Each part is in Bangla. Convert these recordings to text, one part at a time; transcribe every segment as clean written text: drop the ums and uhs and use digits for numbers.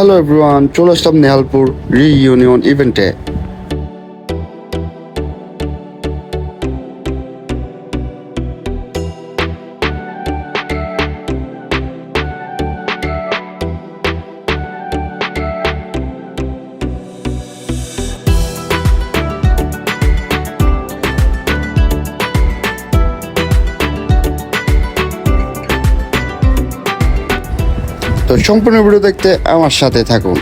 হ্যালো এভরিওয়ান, চলে আসলাম নেহালপুর রিইউনিয়ন ইভেন্টে। তো সম্পূর্ণ ভিডিও দেখতে আমার সাথে থাকুন।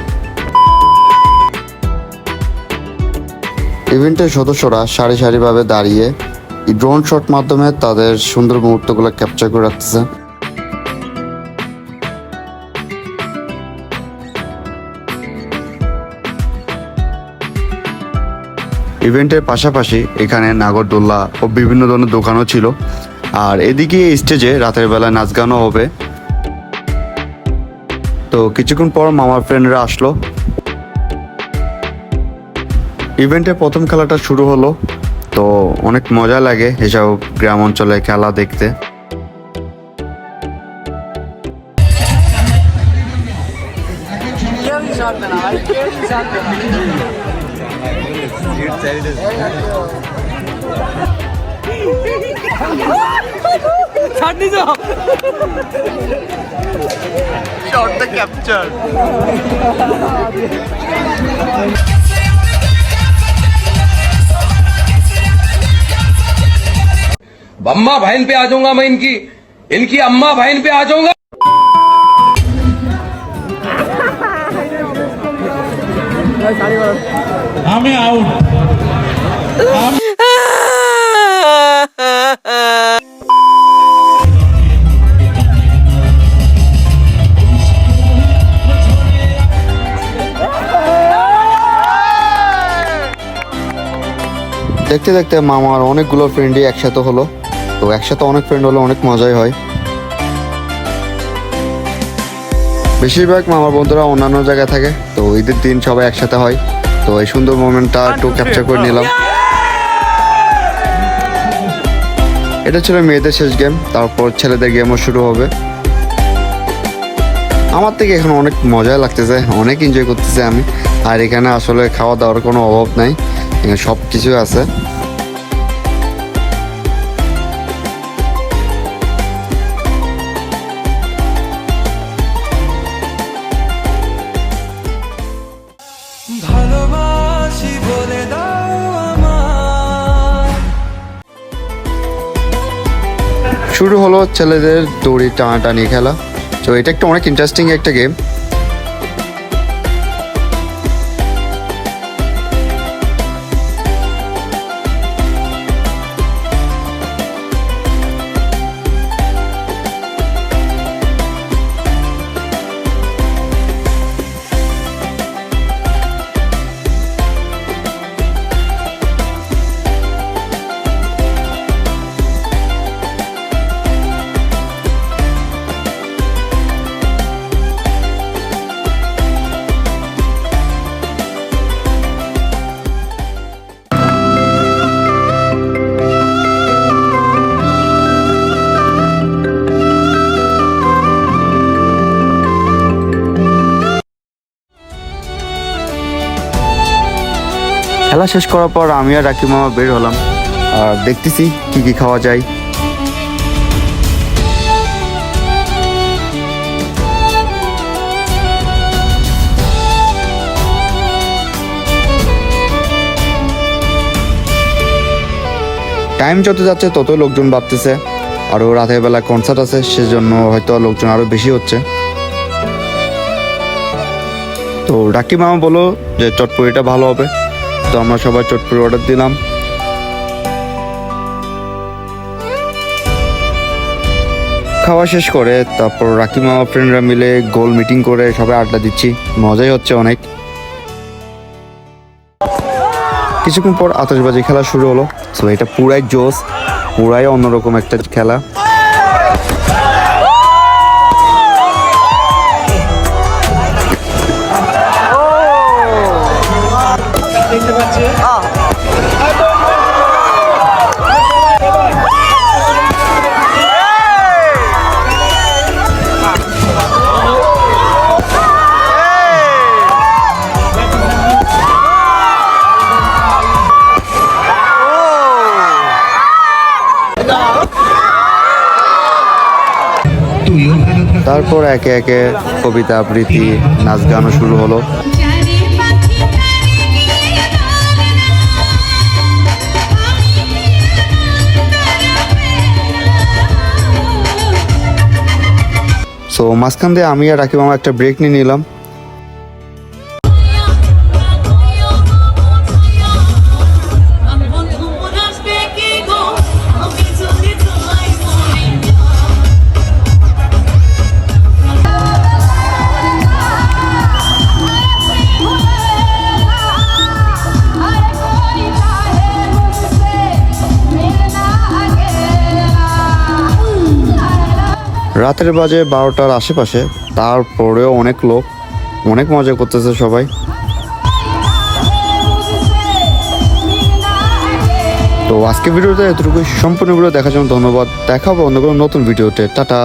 ইভেন্টের সদস্যরা সারি সারিভাবে দাঁড়িয়ে ড্রোন শট মাধ্যমে তাদের সুন্দর মুহূর্তগুলো ক্যাপচার করে রাখতেছে। ইভেন্টের পাশাপাশি এখানে নাগরদোল্লা ও বিভিন্ন ধরনের দোকানও ছিল। আর এদিকে স্টেজে রাতের বেলা নাচ গানও হবে। তো কিছুক্ষণ পর মামার ফ্রেন্ডরা আসলো। ইভেন্টের প্রথম খেলাটা শুরু হলো। তো অনেক মজা লাগে এসব গ্রাম অঞ্চলে খেলা দেখতে। Shot the capture. अम्मा बहन पे आ जाऊंगा मैं, इनकी अम्मा बहन पे आ जाऊंगा। हमें आउट। দেখতে দেখতে মামার অনেকগুলো ফ্রেন্ডই একসাথে হলো। তো একসাথে অনেক ফ্রেন্ড হলে অনেক মজাই হয়। বেশিরভাগ মামার বন্ধুরা অন্যান্য জায়গায় থাকে, তো ঈদের দিন সবাই একসাথে হয়। তো এই সুন্দর মোমেন্টটা একটু ক্যাপচার করে নিলাম। এটা ছিল মেয়েদের শেষ গেম, তারপর ছেলেদের গেমও শুরু হবে। আমার থেকে এখন অনেক মজাই লাগতেছে, অনেক এনজয় করতেছে আমি। আর এখানে আসলে খাওয়া দাওয়ার কোনো অভাব নাই, এখানে সব কিছু আছে। শুরু হলো ছেলেদের দড়ি টানাটানি খেলা। তো এটা একটা অনেক ইন্টারেস্টিং একটা গেম। খেলা শেষ করার পর আমি আর রাকিব মামা বের হলাম আর দেখতেছি কি কি খাওয়া যায়। টাইম যত যাচ্ছে তত লোকজন বাড়তেছে, আরও রাতের বেলা কনসার্ট আছে, সেজন্য হয়তো লোকজন আরো বেশি হচ্ছে। তো রাকিব মামা বললো যে চটপটিটা ভালো হবে, তো আমরা সবাই চটপটি অর্ডার দিলাম। খাওয়া শেষ করে তারপর রাকিব মামা ফ্রেন্ডরা মিলে গোল মিটিং করে সবাই আড্ডা দিচ্ছি, মজাই হচ্ছে অনেক। কিছুক্ষণ পর আতশবাজি খেলা শুরু হলো। তো এটা পুরাই জোস, পুরাই অন্যরকম একটা খেলা। দেখতে পাচ্ছি তারপর একে একে কবিতা আবৃত্তি নাচ গানও শুরু হলো। সো মাঝখান দিয়ে আমি আর রাকিব মামা একটা ব্রেক নিয়ে নিলাম। রাতের বাজে 12টার আশেপাশে, তারপরেও অনেক লোক, অনেক মজা করতেছে সবাই। তো আজকে ভিডিওতে এতটুকুই। সম্পূর্ণ ভিডিও দেখার জন্য ধন্যবাদ। দেখা হবে অন্য কোনো নতুন ভিডিওতে। টাটা।